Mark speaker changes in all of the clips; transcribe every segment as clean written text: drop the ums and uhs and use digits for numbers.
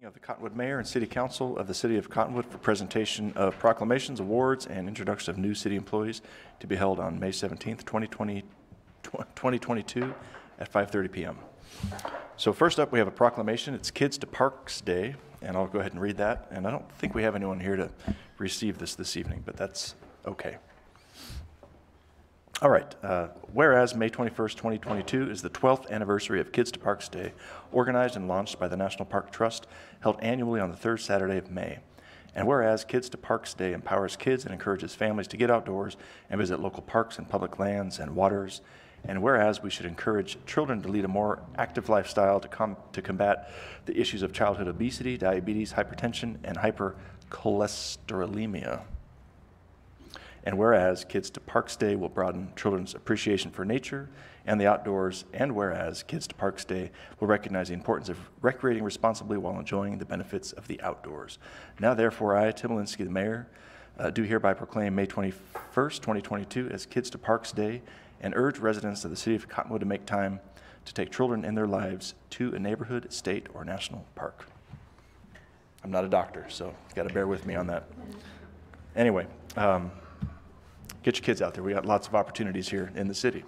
Speaker 1: Of the Cottonwood Mayor and City Council of the City of Cottonwood for presentation of proclamations, awards, and introduction of new city employees to be held on May 17th, 2022 at 5:30 p.m. So first up, we have a proclamation. It's Kids to Parks Day, and I'll go ahead and read that. And I don't think we have anyone here to receive this evening, but that's okay. All right, whereas May 21st, 2022 is the 12th anniversary of Kids to Parks Day, organized and launched by the National Park Trust, held annually on the third Saturday of May. And whereas Kids to Parks Day empowers kids and encourages families to get outdoors and visit local parks and public lands and waters. And whereas we should encourage children to lead a more active lifestyle to combat the issues of childhood obesity, diabetes, hypertension, and hypercholesterolemia. And whereas Kids to Parks Day will broaden children's appreciation for nature and the outdoors, and whereas Kids to Parks Day will recognize the importance of recreating responsibly while enjoying the benefits of the outdoors. Now, therefore, I, Tim Alinsky, the mayor, do hereby proclaim May 21st, 2022 as Kids to Parks Day and urge residents of the city of Cottonwood to make time to take children in their lives to a neighborhood, state, or national park. I'm not a doctor, so you got to bear with me on that. Anyway, get your kids out there. We got lots of opportunities here in the city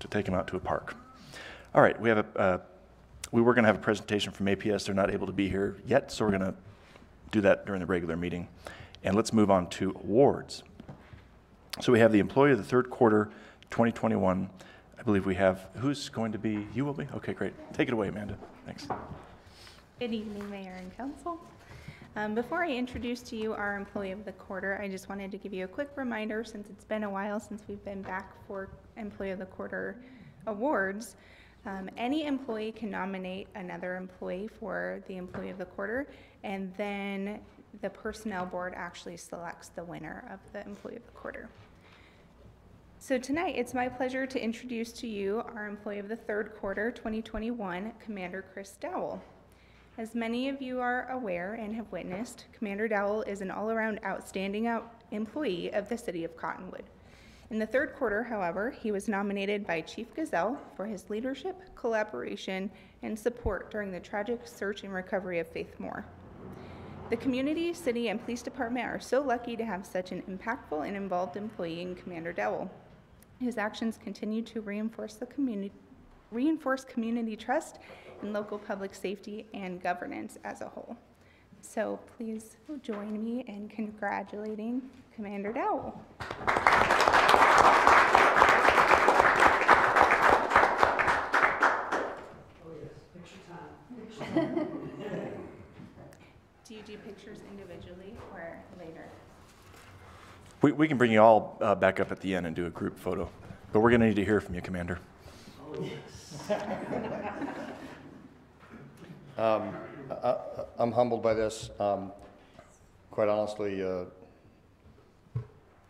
Speaker 1: to take them out to a park. All right, we were going to have a presentation from APS. They're not able to be here yet, so we're going to do that during the regular meeting. And let's move on to awards. So we have the Employee of the Third Quarter 2021. I believe we have, who's going to be, you will be? Okay, great. Take it away, Amanda. Thanks.
Speaker 2: Good evening, Mayor and Council. Before I introduce to you our Employee of the Quarter, I just wanted to give you a quick reminder, since it's been a while since we've been back for Employee of the Quarter awards. Any employee can nominate another employee for the Employee of the Quarter, and then the Personnel Board actually selects the winner of the Employee of the Quarter. So tonight, it's my pleasure to introduce to you our Employee of the Third Quarter 2021, Commander Chris Dowell. As many of you are aware and have witnessed, Commander Dowell is an all-around outstanding employee of the City of Cottonwood. In the third quarter, however, he was nominated by Chief Gazelle for his leadership, collaboration, and support during the tragic search and recovery of Faith Moore. The community, city, and police department are so lucky to have such an impactful and involved employee in Commander Dowell. His actions continue to reinforce community trust in local public safety and governance as a whole. So please join me in congratulating Commander Dowell.
Speaker 3: Oh yes, picture time.
Speaker 2: Do you do pictures individually or later?
Speaker 1: We can bring you all back up at the end and do a group photo, but we're going to need to hear from you, Commander.
Speaker 3: Oh yes.
Speaker 4: I'm humbled by this. Quite honestly,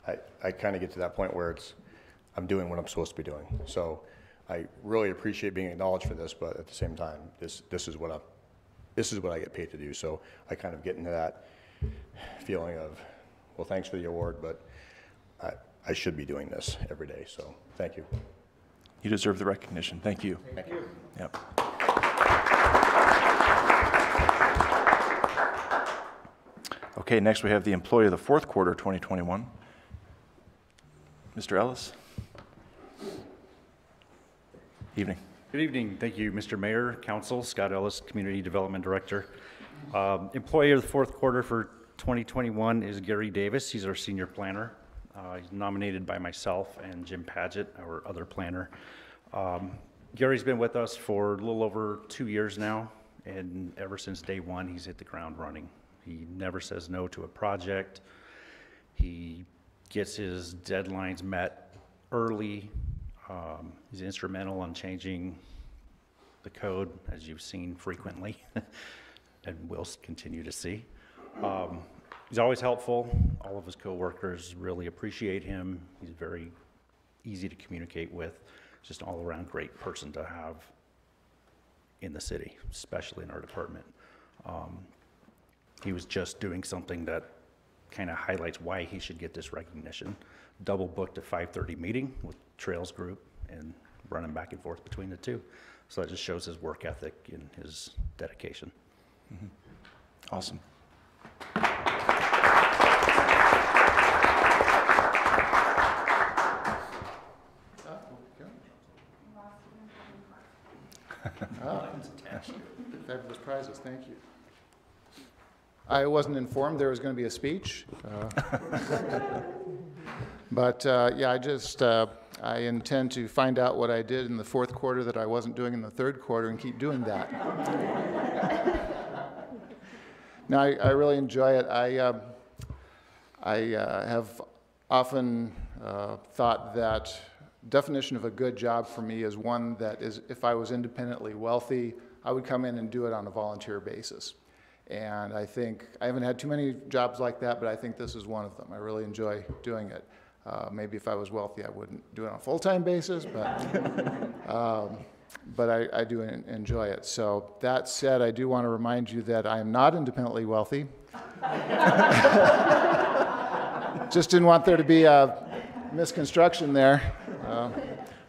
Speaker 4: I kind of get to that point where I'm doing what I'm supposed to be doing. So I really appreciate being acknowledged for this, but at the same time, this is what I get paid to do. So I kind of get into that feeling of, well, thanks for the award, but I should be doing this every day. So thank you.
Speaker 1: You deserve the recognition. Thank you.
Speaker 4: Thank you.
Speaker 1: Yep. Okay, next we have the Employee of the Fourth Quarter 2021. Mr. Ellis. Evening.
Speaker 5: Good evening. Thank you, Mr. Mayor, Council. Scott Ellis, Community Development Director. Employee of the Fourth Quarter for 2021 is Gary Davis. He's our senior planner. He's nominated by myself and Jim Paget, our other planner. Gary's been with us for a little over 2 years now, and ever since day one, he's hit the ground running. He never says no to a project. He gets his deadlines met early. He's instrumental in changing the code, as you've seen frequently, and will continue to see. He's always helpful. All of his coworkers really appreciate him. He's very easy to communicate with. Just an all-around great person to have in the city, especially in our department. He was just doing something that kind of highlights why he should get this recognition. Double booked a 5:30 meeting with Trails Group and running back and forth between the two. So that just shows his work ethic and his dedication. Mm-hmm.
Speaker 1: Awesome.
Speaker 6: Fabulous prizes, thank you. I wasn't informed there was going to be a speech. But yeah, I intend to find out what I did in the fourth quarter that I wasn't doing in the third quarter and keep doing that. No, I really enjoy it. I have often thought that definition of a good job for me is one that is, if I was independently wealthy, I would come in and do it on a volunteer basis. And I think, I haven't had too many jobs like that, but I think this is one of them. I really enjoy doing it. Maybe if I was wealthy, I wouldn't do it on a full-time basis, but I do enjoy it. So that said, I do want to remind you that I am not independently wealthy. Just didn't want there to be a misconstruction there.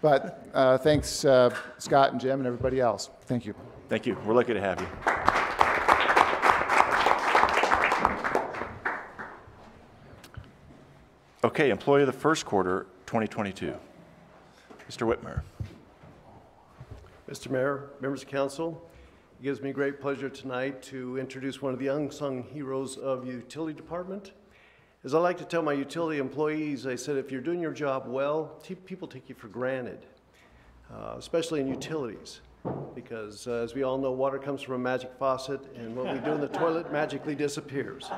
Speaker 6: But thanks, Scott and Jim and everybody else. Thank you.
Speaker 1: Thank you. We're lucky to have you. Okay, employee of the first quarter, 2022. Mr. Whitmer.
Speaker 7: Mr. Mayor, members of council, it gives me great pleasure tonight to introduce one of the unsung heroes of the utility department. As I like to tell my utility employees, I said if you're doing your job well, people take you for granted, especially in utilities, because as we all know, water comes from a magic faucet, and what we do in the toilet magically disappears.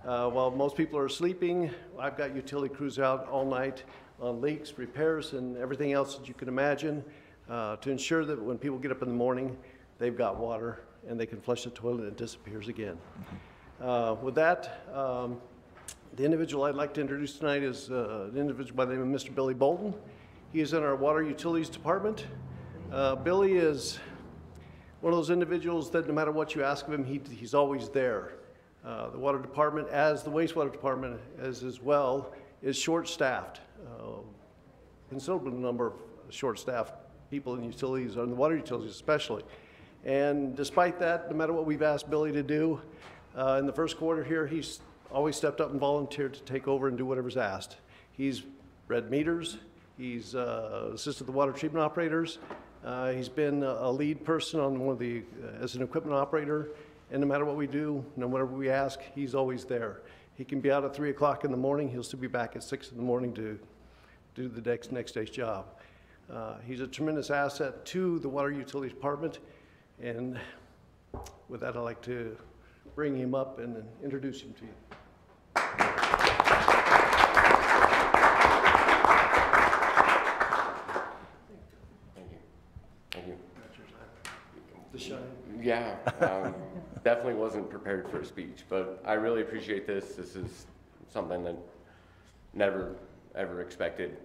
Speaker 7: While most people are sleeping, I've got utility crews out all night on leaks, repairs, and everything else that you can imagine to ensure that when people get up in the morning, they've got water and they can flush the toilet and it disappears again. With that, the individual I'd like to introduce tonight is an individual by the name of Mr. Billy Bolton. He is in our water utilities department. Billy is one of those individuals that no matter what you ask of him, he's always there. The water department, as the wastewater department as well, is short-staffed. Considerable number of short-staffed people in utilities, or in the water utilities especially. And despite that, no matter what we've asked Billy to do, in the first quarter here, he's always stepped up and volunteered to take over and do whatever's asked. He's read meters, he's assisted the water treatment operators, he's been a lead person on one of the, as an equipment operator, and no matter what we do, no matter what we ask, he's always there. He can be out at 3 o'clock in the morning, he'll still be back at 6 in the morning to do the next day's job. He's a tremendous asset to the water utility department, and with that, I'd like to bring him up and introduce him to you.
Speaker 8: Thank you.
Speaker 7: The shine.
Speaker 8: Yeah, definitely wasn't prepared for a speech, but I really appreciate this. This is something that never, ever expected.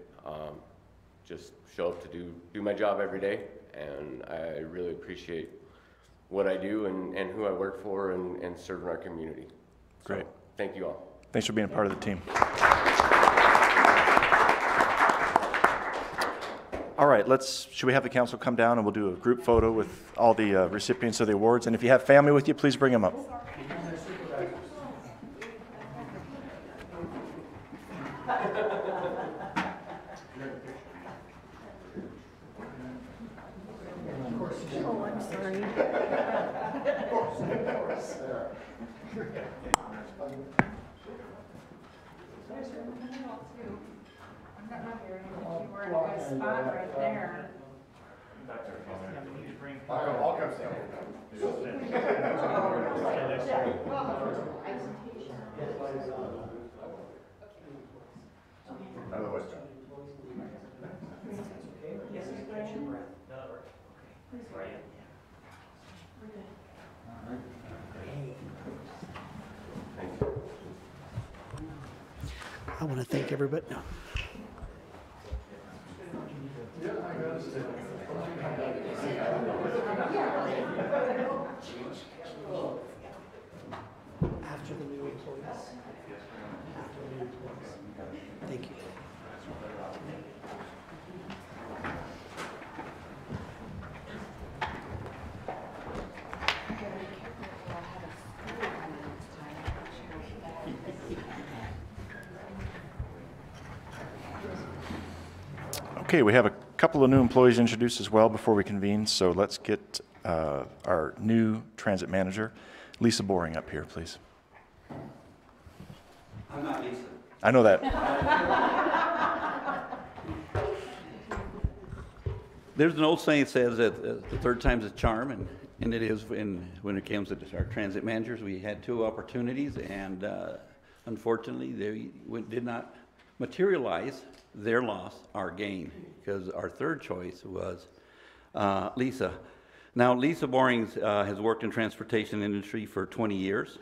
Speaker 8: Just show up to do my job every day, and I really appreciate what I do and who I work for and serving our community.
Speaker 1: Great.
Speaker 8: So, thank you all.
Speaker 1: Thanks for being a part of the team. All right, should we have the council come down and we'll do a group photo with all the recipients of the awards. And if you have family with you, please bring them up.
Speaker 2: Oh, I'm sorry. You were in a good spot right there.
Speaker 6: I'll come stand.
Speaker 3: I want to thank everybody. After the new employees. After the new employees. Thank you.
Speaker 1: Okay, we have a couple of new employees introduced as well before we convene, so let's get our new transit manager, Lisa Boring, up here, please.
Speaker 9: I'm not Lisa.
Speaker 1: I know that.
Speaker 9: There's an old saying that says that the third time's a charm, and it is when it comes to our transit managers. We had 2 opportunities, and unfortunately, they did not materialize their loss, our gain, because our third choice was Lisa. Now, Lisa Boring has worked in transportation industry for 20 years.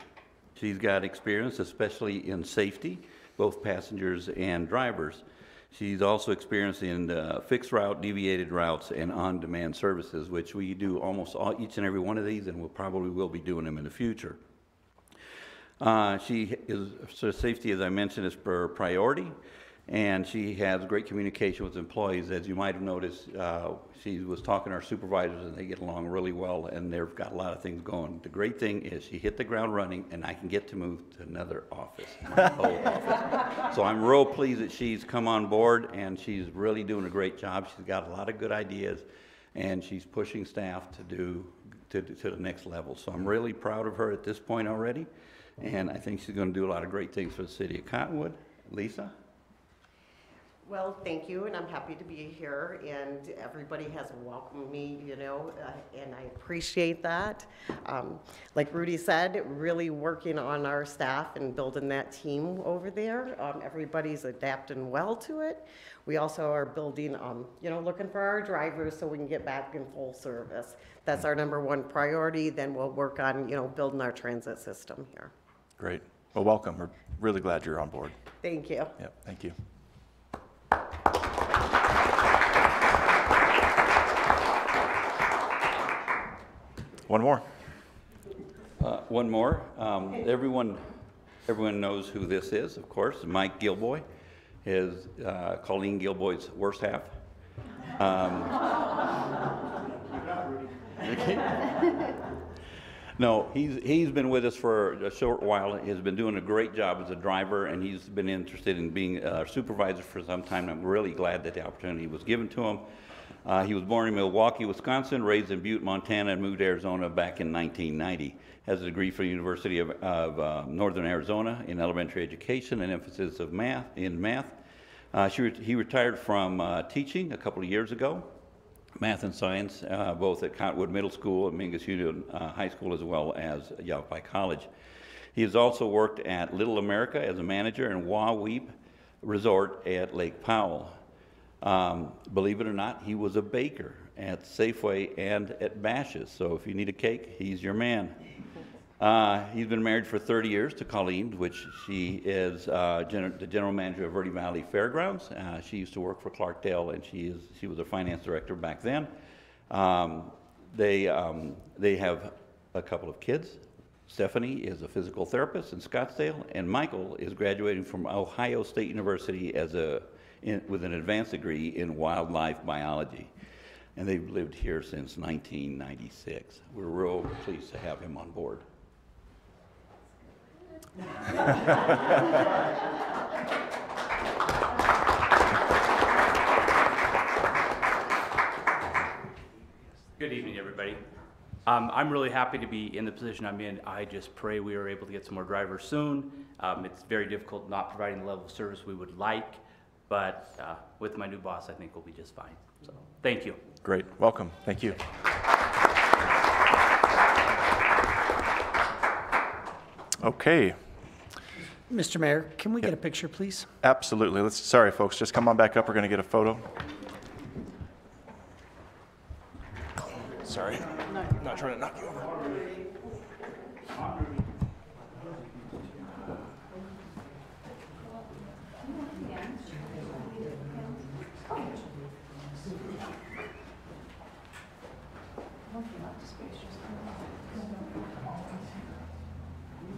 Speaker 9: She's got experience, especially in safety, both passengers and drivers. She's also experienced in fixed route, deviated routes, and on-demand services, which we do almost each and every one of these, and we'll probably will be doing them in the future. Safety, as I mentioned, is her priority, and she has great communication with employees. As you might have noticed, she was talking to our supervisors, and they get along really well, and they've got a lot of things going. The great thing is she hit the ground running, and I can get to move to another office, my old office. So I'm real pleased that she's come on board, and she's really doing a great job. She's got a lot of good ideas, and she's pushing staff to do to the next level. So I'm really proud of her at this point already, and I think she's going to do a lot of great things for the city of Cottonwood. Lisa?
Speaker 10: Well, thank you, and I'm happy to be here, and everybody has welcomed me, you know, and I appreciate that. Like Rudy said, really working on our staff and building that team over there. Everybody's adapting well to it. We also are building, you know, looking for our drivers so we can get back in full service. That's our #1 priority. Then we'll work on, you know, building our transit system here.
Speaker 1: Great. Well, welcome. We're really glad you're on board.
Speaker 10: Thank you.
Speaker 1: Yep, thank you. One more.
Speaker 9: One more. Everyone knows who this is, of course. Mike Gilboy is Colleen Gilboy's worst half. No, he's been with us for a short while. He's been doing a great job as a driver, and he's been interested in being a supervisor for some time. I'm really glad that the opportunity was given to him. He was born in Milwaukee, Wisconsin, raised in Butte, Montana, and moved to Arizona back in 1990. Has a degree from the University of Northern Arizona in elementary education and emphasis of math. He retired from teaching a couple of years ago, math and science, both at Cottonwood Middle School and Mingus Union High School, as well as Yavapai College. He has also worked at Little America as a manager and Waweep Resort at Lake Powell. Believe it or not, he was a baker at Safeway and at Bash's. So if you need a cake, he's your man. He's been married for 30 years to Colleen, which she is the general manager of Verde Valley Fairgrounds. She used to work for Clarkdale, and she was a finance director back then. They have a couple of kids. Stephanie is a physical therapist in Scottsdale, and Michael is graduating from Ohio State University with an advanced degree in wildlife biology. And they've lived here since 1996. We're real pleased to have him on board.
Speaker 11: Good evening, everybody. I'm really happy to be in the position I'm in. I just pray we are able to get some more drivers soon. It's very difficult not providing the level of service we would like, but with my new boss, I think we'll be just fine. So, thank you.
Speaker 1: Great. Welcome. Thank you. Okay.
Speaker 3: Mr. Mayor, can we get a picture, please?
Speaker 1: Absolutely. Sorry, folks. Just come on back up. We're going to get a photo. Sorry. I'm not trying to knock you over.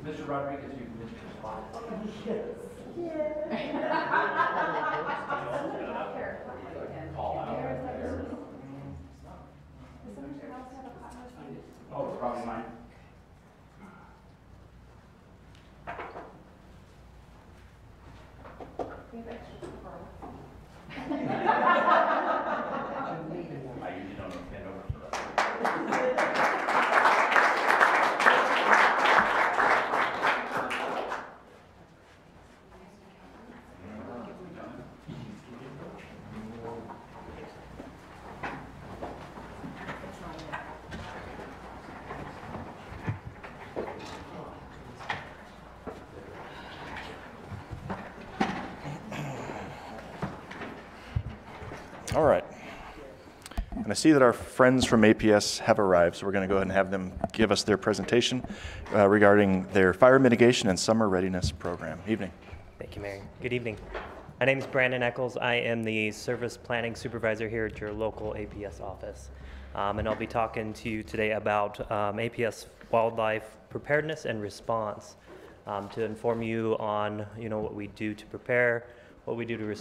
Speaker 11: Mr. Rodriguez, you missed your spot. Oh, it's probably mine.
Speaker 5: usually don't bend over for that.
Speaker 1: All right. And I see that our friends from APS have arrived, so we're going to go ahead and have them give us their presentation regarding their fire mitigation and summer readiness program. Evening.
Speaker 12: Thank you, Mary. Good evening. My name is Brandon Eccles. I am the Service Planning Supervisor here at your local APS office. And I'll be talking to you today about APS wildlife preparedness and response to inform you on what we do to prepare, what we do to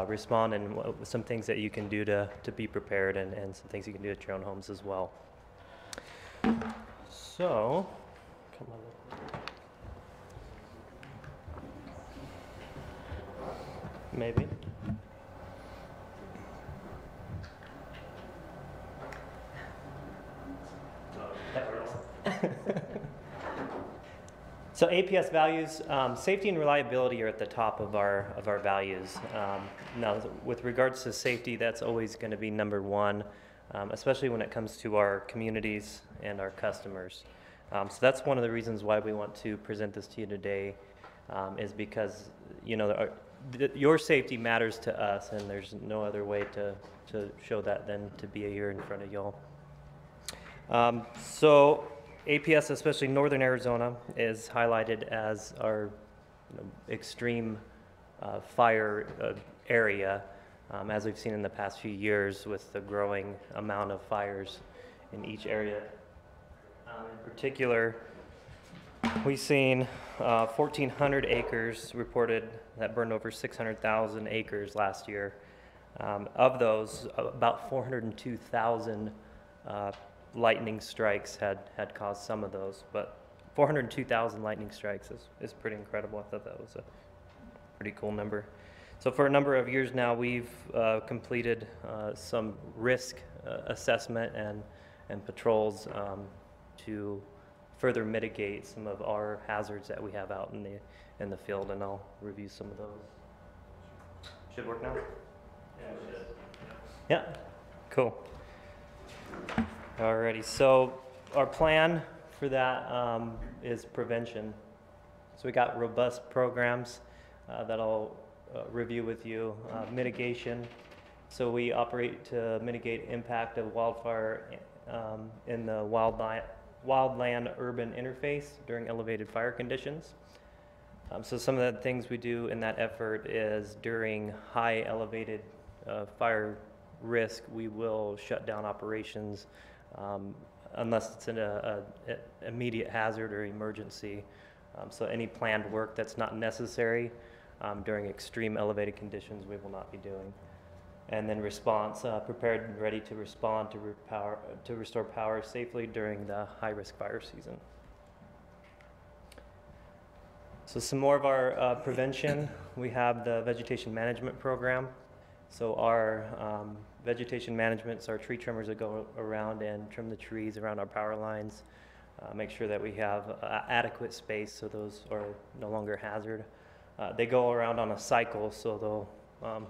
Speaker 12: respond, and some things that you can do to be prepared, and some things you can do at your own homes as well. So, come on. Maybe. That works. So APS values, safety and reliability are at the top of our values. Now, with regards to safety, that's always going to be number one, especially when it comes to our communities and our customers. So that's one of the reasons why we want to present this to you today, is because your safety matters to us, and there's no other way to show that than to be here in front of y'all. So APS, especially Northern Arizona, is highlighted as our extreme fire area, as we've seen in the past few years with the growing amount of fires in each area. In particular, we've seen 1,400 acres reported that burned over 600,000 acres last year. Of those, about 402,000 lightning strikes had caused some of those, but 402,000 lightning strikes is pretty incredible. I thought that was a pretty cool number. So for a number of years now, we've completed some risk assessment and patrols to further mitigate some of our hazards that we have out in the field, and I'll review some of those. Should work now? Yeah, it should. Yeah, cool. Alrighty, so our plan for that is prevention. So we got robust programs that I'll review with you. Mitigation, so we operate to mitigate impact of wildfire in the wildland-urban interface during elevated fire conditions. So some of the things we do in that effort is during high elevated fire risk, we will shut down operations unless it's an immediate hazard or emergency. So any planned work that's not necessary during extreme elevated conditions, we will not be doing. And then response, prepared and ready to respond to restore power safely during the high-risk fire season. So some more of our prevention, we have the Vegetation Management Program. So our vegetation management, so our tree trimmers that go around and trim the trees around our power lines, make sure that we have adequate space so those are no longer a hazard. They go around on a cycle, so they'll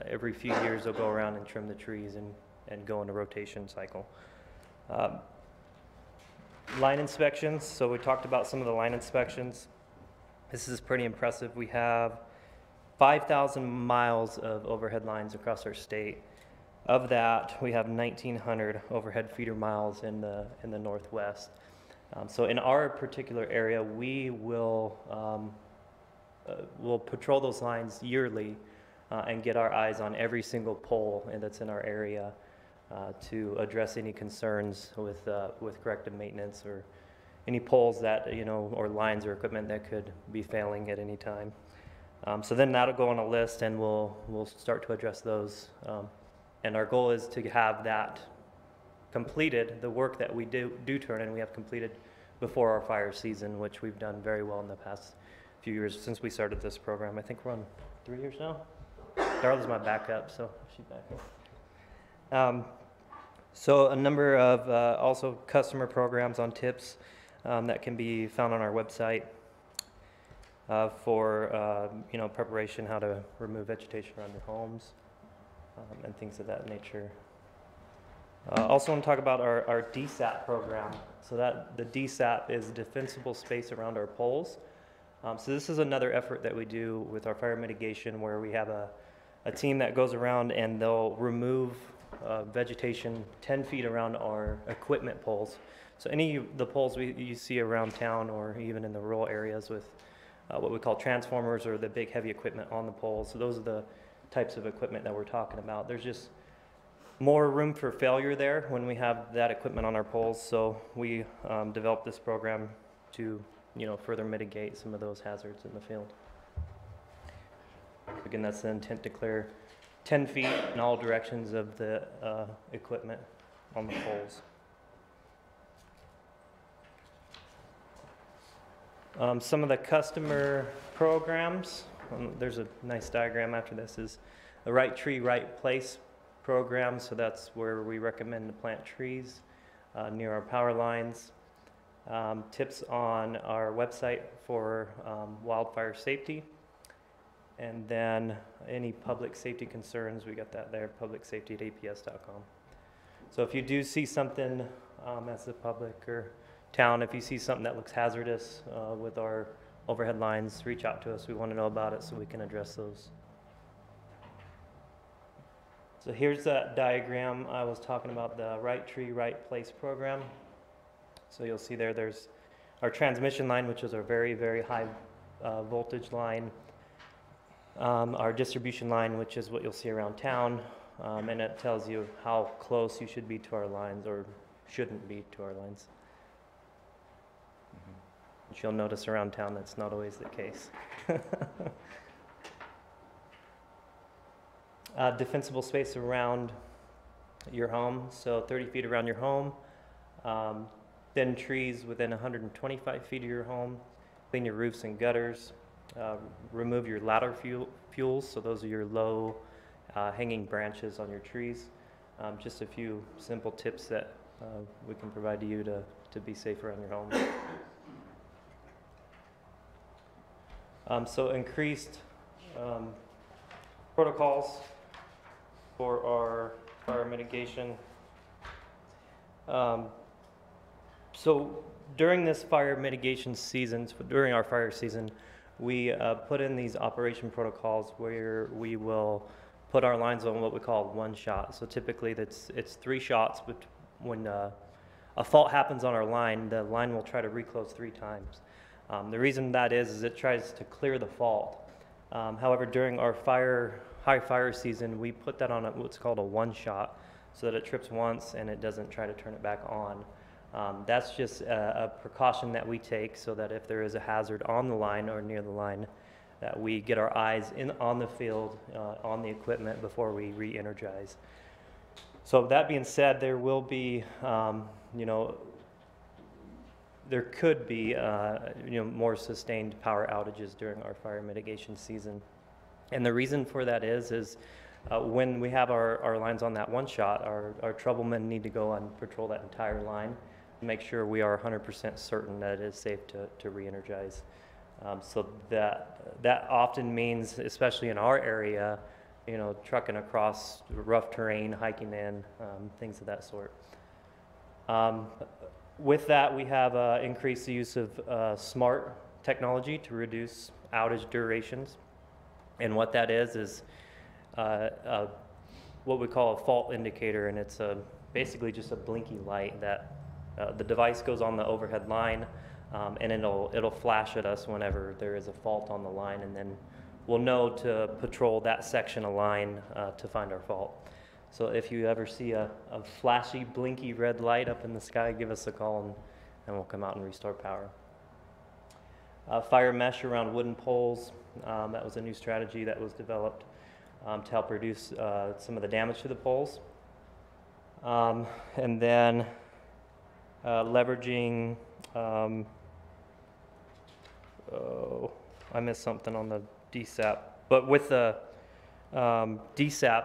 Speaker 12: every few years they'll go around and trim the trees and go in a rotation cycle. Line inspections, so we talked about some of the line inspections. This is pretty impressive. We have 5,000 miles of overhead lines across our state. Of that, we have 1,900 overhead feeder miles in the Northwest. So in our particular area, we will we'll patrol those lines yearly and get our eyes on every single pole that's in our area to address any concerns with corrective maintenance or any poles that, or lines or equipment that could be failing at any time. So then that'll go on a list, and we'll start to address those. And our goal is to have that completed, the work that we do turn in, we have completed before our fire season, which we've done very well in the past few years since we started this program. I think we're on 3 years now. Darla's my backup, so she's back up. So a number of also customer programs on tips that can be found on our website for preparation, how to remove vegetation around your homes, and things of that nature. Also want to talk about our Dsat program. So that the Dsat is defensible space around our poles. So this is another effort that we do with our fire mitigation, where we have a team that goes around and they'll remove vegetation 10 feet around our equipment poles. So any of the poles you see around town or even in the rural areas with what we call transformers or the big heavy equipment on the poles. So those are the types of equipment that we're talking about. There's just more room for failure there when we have that equipment on our poles. So we developed this program to further mitigate some of those hazards in the field. Again, that's the intent to clear 10 feet in all directions of the equipment on the poles. Some of the customer programs, there's a nice diagram after this, is the Right Tree, Right Place program. So that's where we recommend to plant trees near our power lines. Tips on our website for wildfire safety. And then any public safety concerns, we got that there, publicsafety@aps.com. So if you do see something as the public or town, if you see something that looks hazardous with our overhead lines, reach out to us. We want to know about it so we can address those. So here's that diagram I was talking about, the Right Tree, Right Place program. So you'll see there's our transmission line, which is our very, very high voltage line. Our distribution line, which is what you'll see around town, and it tells you how close you should be to our lines or shouldn't be to our lines. Which you'll notice around town that's not always the case. Defensible space around your home, so 30 feet around your home. Thin trees within 125 feet of your home. Clean your roofs and gutters. Remove your ladder fuels, so those are your low hanging branches on your trees. Just a few simple tips that we can provide to you to be safe around your home. So increased protocols for our fire mitigation. So during this fire mitigation season, during our fire season, we put in these operation protocols where we will put our lines on what we call one shot. So typically it's 3 shots, but when a fault happens on our line, the line will try to reclose 3 times. The reason that is it tries to clear the fault. However, during our high fire season, we put that on what's called a one shot, so that it trips once and it doesn't try to turn it back on. That's just a precaution that we take so that if there is a hazard on the line or near the line, that we get our eyes on the field, on the equipment before we re-energize. So that being said, there will be, there could be, more sustained power outages during our fire mitigation season. And the reason for that is when we have our lines on that one shot, our troublemen need to go and patrol that entire line to make sure we are 100% certain that it is safe to re-energize. So that often means, especially in our area, trucking across rough terrain, hiking in, things of that sort. With that, we have increased the use of smart technology to reduce outage durations. And what that is what we call a fault indicator, and it's basically just a blinky light that the device goes on the overhead line, and it'll flash at us whenever there is a fault on the line, and then we'll know to patrol that section of line to find our fault. So if you ever see a flashy, blinky red light up in the sky, give us a call and we'll come out and restore power. Fire mesh around wooden poles, that was a new strategy that was developed to help reduce some of the damage to the poles. And then leveraging, I missed something on the DSAP, but with the DSAP,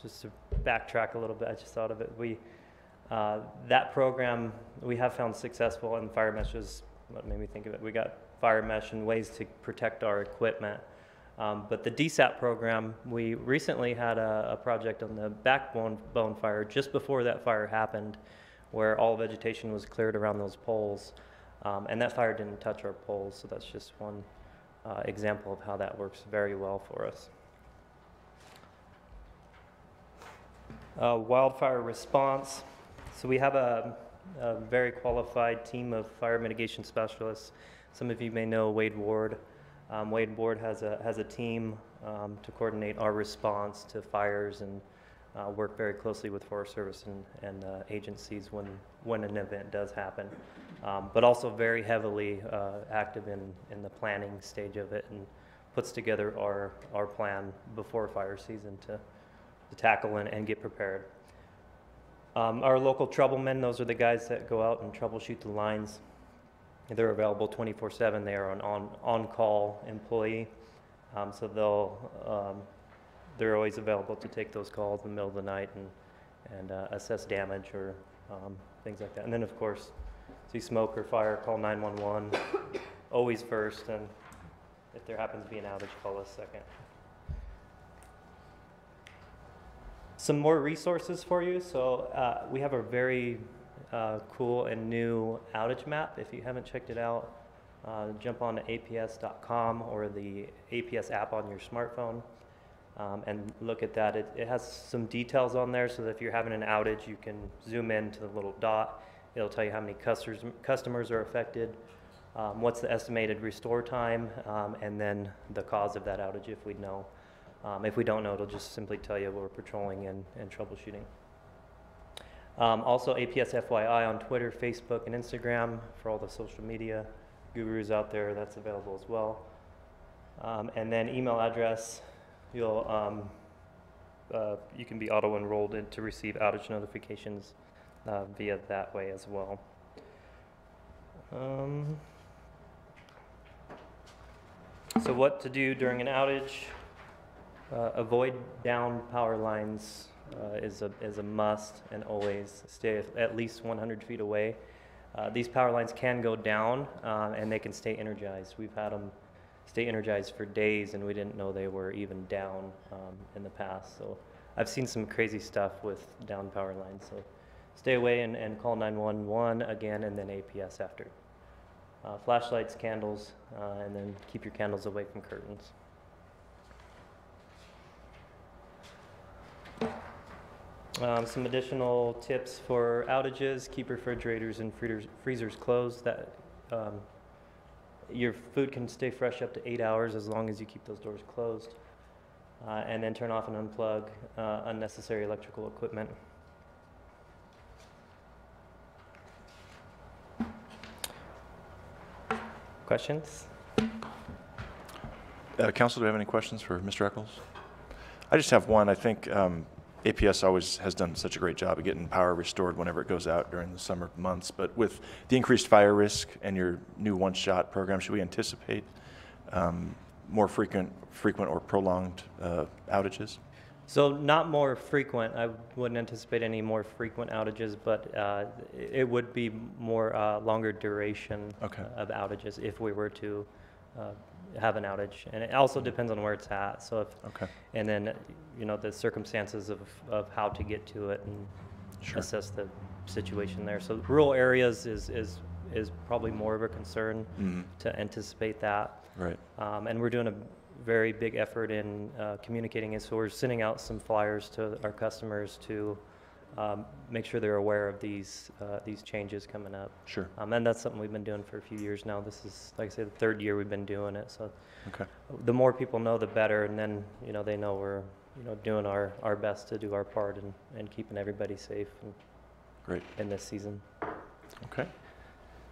Speaker 12: just to backtrack a little bit, I just thought of it. That program we have found successful, and fire mesh is what made me think of it. We got fire mesh and ways to protect our equipment. But the Dsat program, we recently had a project on the backbone fire just before that fire happened, where all vegetation was cleared around those poles. And that fire didn't touch our poles, so that's just one example of how that works very well for us. Wildfire Response. So we have a very qualified team of fire mitigation specialists. Some of you may know Wade Ward. Wade Ward has a team to coordinate our response to fires and work very closely with Forest Service and agencies when an event does happen. But also very heavily active in the planning stage of it, and puts together our plan before fire season to tackle and get prepared. Our local troublemen, those are the guys that go out and troubleshoot the lines. They're available 24/7. They are an on-call employee, so they're always available to take those calls in the middle of the night and assess damage or things like that. And then, of course, see smoke or fire, call 911, always first, and if there happens to be an outage, call us second. Some more resources for you. So we have a very cool and new outage map. If you haven't checked it out, jump on to aps.com or the APS app on your smartphone and look at that. It has some details on there so that if you're having an outage, you can zoom in to the little dot. It'll tell you how many customers are affected, what's the estimated restore time, and then the cause of that outage if we know. If we don't know, it'll just simply tell you we're patrolling and troubleshooting. Also, APS FYI on Twitter, Facebook, and Instagram for all the social media gurus out there. That's available as well. And then email address, you can be auto-enrolled to receive outage notifications via that way as well. So what to do during an outage? Avoid down power lines is a must, and always stay at least 100 feet away. These power lines can go down and they can stay energized. We've had them stay energized for days and we didn't know they were even down in the past. So I've seen some crazy stuff with down power lines. So stay away and call 911 again, and then APS after. Flashlights, candles, and then keep your candles away from curtains. Some additional tips for outages: keep refrigerators and freezers closed. That your food can stay fresh up to 8 hours as long as you keep those doors closed. And then turn off and unplug unnecessary electrical equipment. Questions?
Speaker 1: Council, do you have any questions for Mr. Eccles? I just have one. I think APS always has done such a great job of getting power restored whenever it goes out during the summer months. But with the increased fire risk and your new one-shot program, should we anticipate more frequent or prolonged outages?
Speaker 12: So not more frequent. I wouldn't anticipate any more frequent outages, but it would be more longer duration of outages if we were to have an outage. And it also depends on where it's at. So if, and then, you know, the circumstances of how to get to it and assess the situation there. So rural areas is probably more of a concern to anticipate that.
Speaker 1: Right.
Speaker 12: And we're doing a very big effort in communicating it. So we're sending out some flyers to our customers to make sure they're aware of these changes coming up.
Speaker 1: Sure.
Speaker 12: And that's something we've been doing for a few years now. This is, like I said, the third year we've been doing it. So the more people know, the better. And then, you know, they know we're, you know, doing our best to do our part and keeping everybody safe in this season.
Speaker 1: Okay.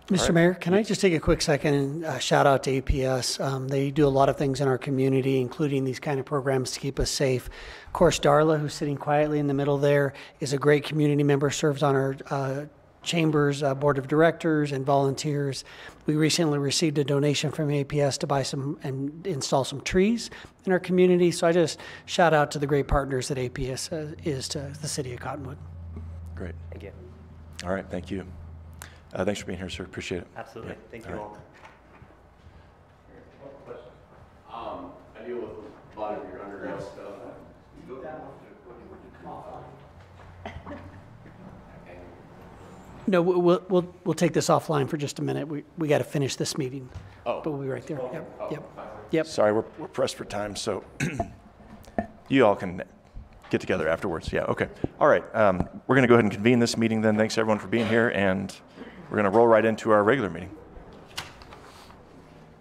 Speaker 3: Mr. Mayor, can I just take a quick second and shout out to APS. They do a lot of things in our community, including these kind of programs to keep us safe. Of course, Darla, who's sitting quietly in the middle there, is a great community member, serves on our Chamber's Board of Directors and volunteers. We recently received a donation from APS to buy some and install some trees in our community. So I just shout out to the great partners that APS is to the city of Cottonwood.
Speaker 1: Great.
Speaker 12: Thank you.
Speaker 1: All right, thank you. Thanks for being here, sir. Appreciate it.
Speaker 12: Absolutely.
Speaker 1: Yeah.
Speaker 12: Thank you all.
Speaker 8: I deal with a lot of your underground stuff.
Speaker 3: No, we'll take this offline for just a minute. We got to finish this meeting.
Speaker 1: Oh.
Speaker 3: But we'll be right there. Yep.
Speaker 1: Sorry, we're pressed for time, so you all can get together afterwards. Yeah, okay. All right, we're going to go ahead and convene this meeting then. Thanks everyone for being here, and we're going to roll right into our regular meeting.